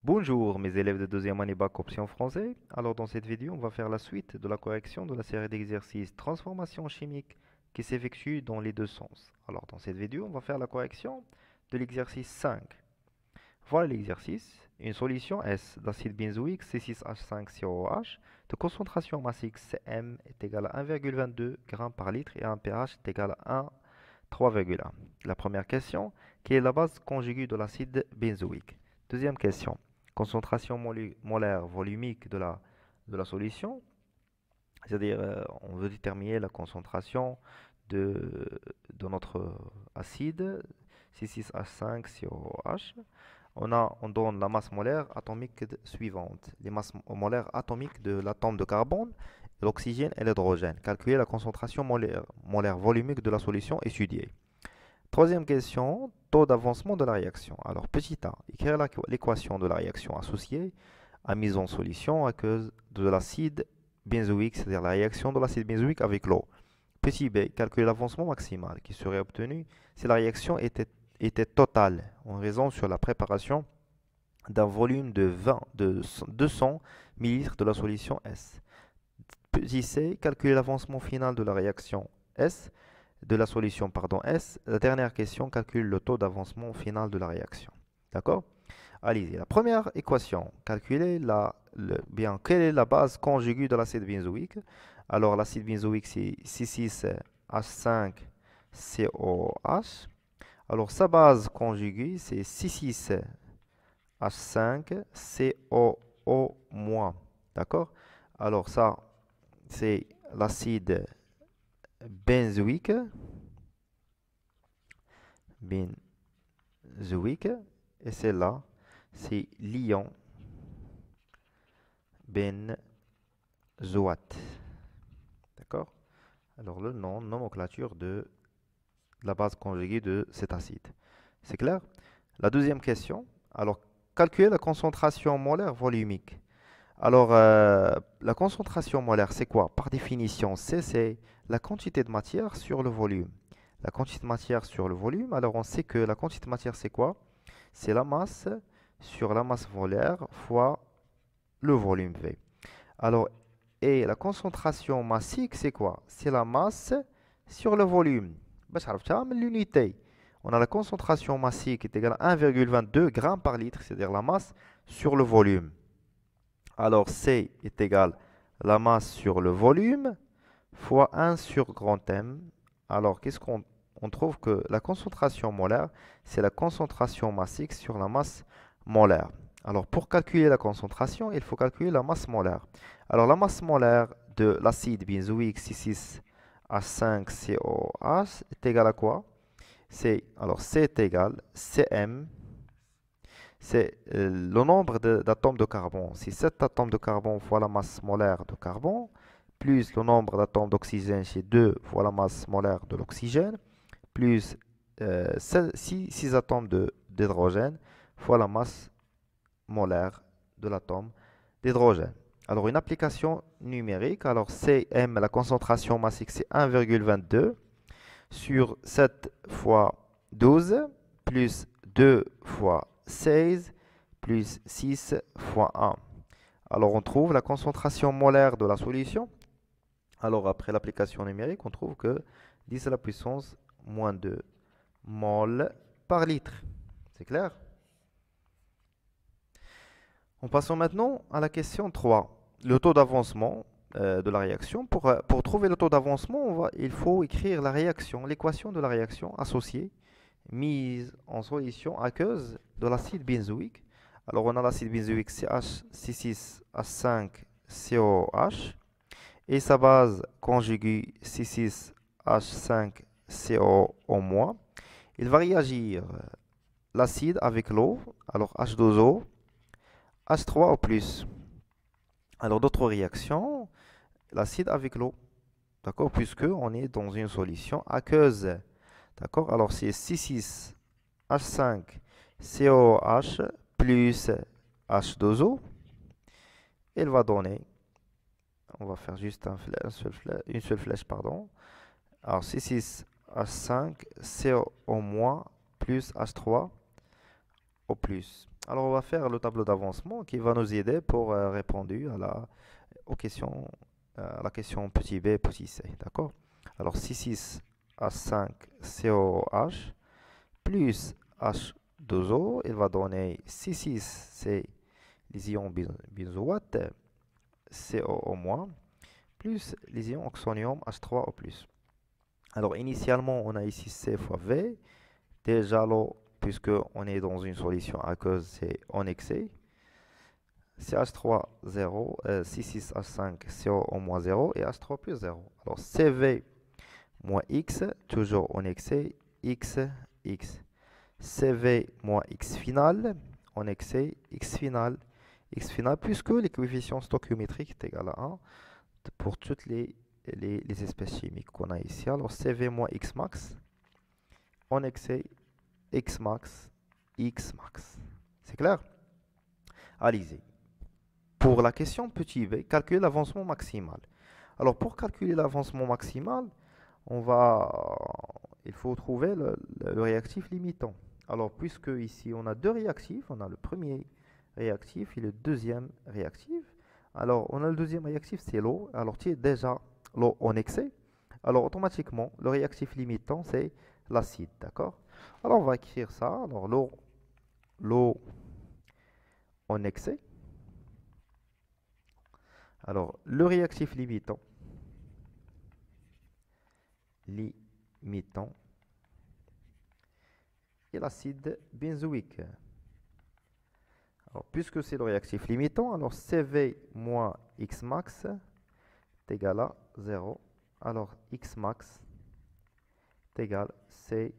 Bonjour mes élèves de deuxième année bac option français. Alors dans cette vidéo, on va faire la suite de la correction de la série d'exercices transformation chimique qui s'effectue dans les deux sens. Alors dans cette vidéo, on va faire la correction de l'exercice 5. Voilà l'exercice. Une solution S d'acide benzoïque C6H5COOH de concentration massique Cm est égale à 1,22 g par litre et un pH est égal à 3,1. La première question, quelle est la base conjuguée de l'acide benzoïque? Deuxième question, concentration molaire volumique de la solution, c'est-à-dire on veut déterminer la concentration de notre acide C6H5COOH. On donne la masse molaire atomique suivante, les masses molaires atomiques de l'atome de carbone, l'oxygène et l'hydrogène. Calculer la concentration molaire volumique de la solution étudiée. Troisième question, taux d'avancement de la réaction. Alors, petit a, écrire l'équation de la réaction associée à mise en solution à cause de l'acide benzoïque, c'est-à-dire la réaction de l'acide benzoïque avec l'eau. Petit b, calculer l'avancement maximal qui serait obtenu si la réaction était totale en raison sur la préparation d'un volume de 200 ml de la solution S. Petit c, calculer l'avancement final de la réaction S, de la solution S. La dernière question calcule le taux d'avancement final de la réaction. D'accord? Allez-y. La première équation, calculer quelle est la base conjuguée de l'acide benzoïque. Alors l'acide benzoïque c'est C6H5COH. Alors sa base conjuguée c'est C6H5COO-. D'accord? Alors ça c'est l'acide benzoïque, et celle-là, c'est l'ion benzoate. D'accord? Alors le nom, nomenclature de la base conjuguée de cet acide. C'est clair? La deuxième question, alors calculer la concentration molaire volumique. Alors, la concentration molaire, c'est quoi? Par définition, c'est la quantité de matière sur le volume. La quantité de matière sur le volume, alors on sait que la quantité de matière, c'est quoi? C'est la masse sur la masse molaire fois le volume V. Alors, et la concentration massique, c'est quoi? C'est la masse sur le volume. L'unité. On a la concentration massique qui est égale à 1,22 g par litre, c'est-à-dire la masse sur le volume. Alors, C est égal à la masse sur le volume fois 1 sur grand M. Alors, qu'est-ce qu'on trouve que la concentration molaire, c'est la concentration massique sur la masse molaire. Alors, pour calculer la concentration, il faut calculer la masse molaire. Alors, la masse molaire de l'acide benzoïque C6H5COH est égale à quoi? Alors, C est égal à Cm. C'est le nombre d'atomes de carbone. Si 7 atomes de carbone fois la masse molaire de carbone, plus le nombre d'atomes d'oxygène chez 2 fois la masse molaire de l'oxygène, plus 6 atomes d'hydrogène fois la masse molaire de l'atome d'hydrogène. Alors une application numérique, alors Cm, la concentration massique, c'est 1,22 sur 7 fois 12 plus 2 fois 16 plus 6 fois 1. Alors on trouve la concentration molaire de la solution. Alors après l'application numérique, on trouve que 10 à la puissance moins 2 mol par litre. C'est clair? En passant maintenant à la question 3. Le taux d'avancement de la réaction. Pour trouver le taux d'avancement, il faut écrire la réaction, l'équation de la réaction associée mise en solution aqueuse de l'acide benzoïque. Alors on a l'acide benzoïque C6H5COH et sa base conjuguée C6H5CO-. Il va réagir l'acide avec l'eau, alors H2O, H3O+. Alors d'autres réactions, l'acide avec l'eau, d'accord, puisque on est dans une solution aqueuse. D'accord? Alors, c'est C6H5COH plus H2O. il va donner, on va faire juste une seule flèche, pardon. Alors C6, H5, CO au moins, plus H3 au plus. Alors on va faire le tableau d'avancement qui va nous aider pour répondre aux questions, à la question petit b, petit c. D'accord? Alors C6, H5, COH, plus H2O, il va donner C6, c'est les ions benzoate, CO au moins, plus les ions oxonium H3 au plus. Alors initialement, on a ici C fois V. Déjà l'eau, puisque on est dans une solution aqueuse, c'est en excès. CH3 0, C6H5, CO au moins 0 et H3 plus 0. Alors CV moins X, toujours en excès, X, X. CV moins X final, en excès, X final, puisque les coefficients stoichiométriques est égal à 1 pour toutes les espèces chimiques qu'on a ici. Alors CV moins X max, en excès, X max, X max. C'est clair? Allez-y. Pour la question petit b, calculer l'avancement maximal. Alors pour calculer l'avancement maximal, il faut trouver le réactif limitant. Alors puisque ici on a deux réactifs, on a le premier réactif et le deuxième réactif. Alors on a le deuxième réactif, c'est l'eau. Alors tu es déjà l'eau en excès. Alors automatiquement, le réactif limitant, c'est l'acide, d'accord? Alors on va écrire ça. Alors l'eau en excès. Alors le réactif limitant et l'acide benzoïque. Alors, puisque c'est le réactif limitant, alors CV moins X max est égal à 0. Alors X max est égal à C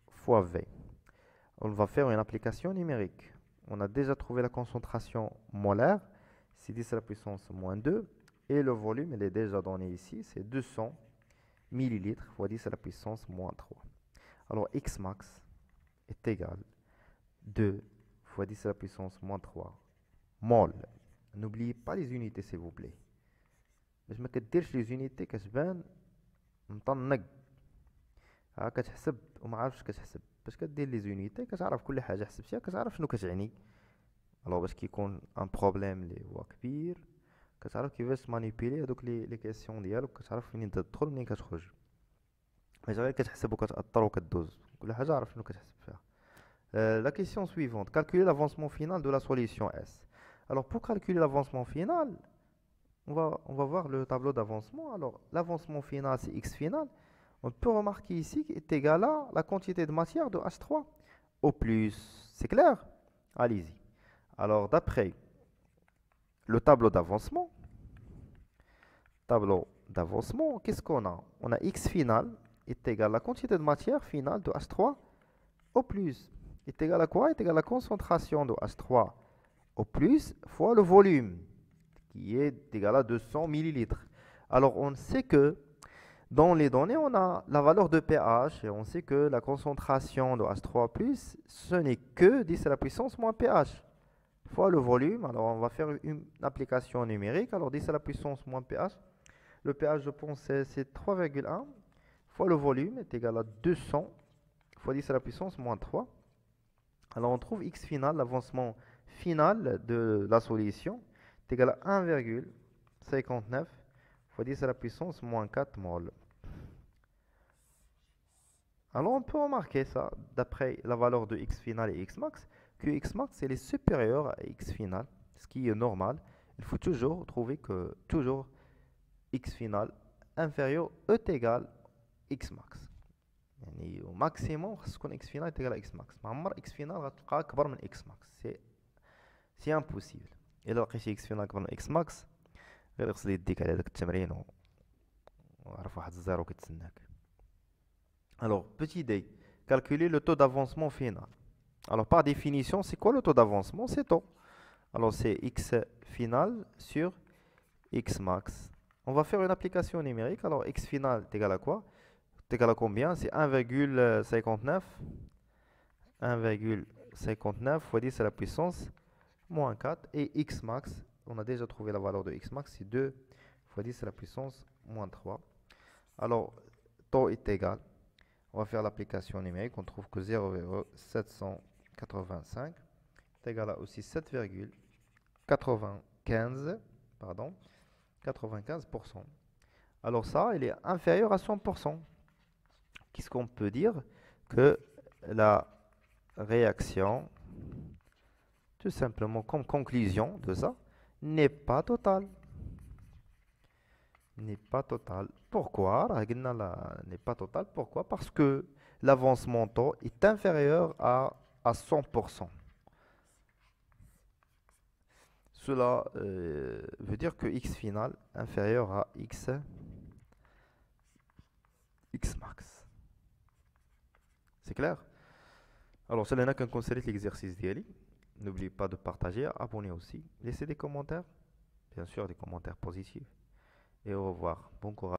fois V. On va faire une application numérique. On a déjà trouvé la concentration molaire, c'est 10 à la puissance moins 2. Et le volume, il est déjà donné ici, c'est 200 millilitres fois 10 à la puissance moins 3. Alors X max est égal à 2 fois 10 à la puissance moins 3 mol. N'oubliez pas les unités s'il vous plaît. باش ما كديرش لي زونيتي كتبان مطنق كتحسب وما عارفش كتحسب. باش كدير لي زونيتي كتعرف كل حاجه حسبتيها كتعرف شنو كتعني. الوغ باش كيكون ان بروبليم اللي هو كبير كتعرف كيفاش مانيبيلي هذوك لي كيسيون ديالك كتعرف منين تدخل منين كتخرج. ماشي غير كتحسب وكتاثر وكدوز كل حاجه عارف شنو كتحسب فيها. La question suivante, calculer l'avancement final de la solution S. Alors pour calculer l'avancement final, on va voir le tableau d'avancement. Alors l'avancement final c'est X final. On peut remarquer ici qu'il est égal à la quantité de matière de H3 au plus. C'est clair? Allez-y. Alors d'après le tableau d'avancement, qu'est-ce qu'on a? On a X final est égal à la quantité de matière finale de H3 au plus. Est égal à quoi? Est égal à la concentration de H3 au plus fois le volume, qui est égal à 200 millilitres. Alors, on sait que dans les données, on a la valeur de pH, et on sait que la concentration de H3+, ce n'est que 10 à la puissance moins pH, fois le volume. Alors, on va faire une application numérique. Alors, 10 à la puissance moins pH. Le pH, je pense, c'est 3,1 fois le volume est égal à 200 fois 10 à la puissance moins 3. Alors on trouve X final, l'avancement final de la solution, est égal à 1,59 fois 10 à la puissance moins 4 mol. Alors on peut remarquer ça, d'après la valeur de X final et X max, que X max est supérieur à X final, ce qui est normal. Il faut toujours trouver que toujours X final inférieur est égal à X max. يعني au maximum خاص تكون x final est égal à x max. ما عمر x final غتلقى اكبر من x max. سي امبوسيبل. الا لقيتي x final اكبر من x max غير غسل يديك على داك التمرين وعرف واحد الزيرو كيتسناك. Alors petit d, calculer le taux d'avancement final. Alors par définition, c'est quoi le taux d'avancement? C'est taux. Alors c'est x final sur x max. On va faire une application numérique. Alors x final est égal à quoi? C'est égal à combien? C'est 1,59. 1,59 fois 10 à la puissance moins 4. Et x max, on a déjà trouvé la valeur de x max, c'est 2 fois 10 à la puissance moins 3. Alors, taux est égal. On va faire l'application numérique. On trouve que 0,785 est égal à aussi 7,95, pardon, 95%. Alors ça, il est inférieur à 100%. Qu'est-ce qu'on peut dire? Que la réaction, tout simplement comme conclusion de ça, n'est pas totale. N'est pas totale. Pourquoi? N'est pas totale. Pourquoi? Parce que l'avancement taux est inférieur à 100%. Cela veut dire que x final inférieur à x max. C'est clair? Alors, cela n'a qu'un conseil l'exercice d'IELI. N'oubliez pas de partager, abonner aussi. Laissez des commentaires, bien sûr des commentaires positifs. Et au revoir. Bon courage.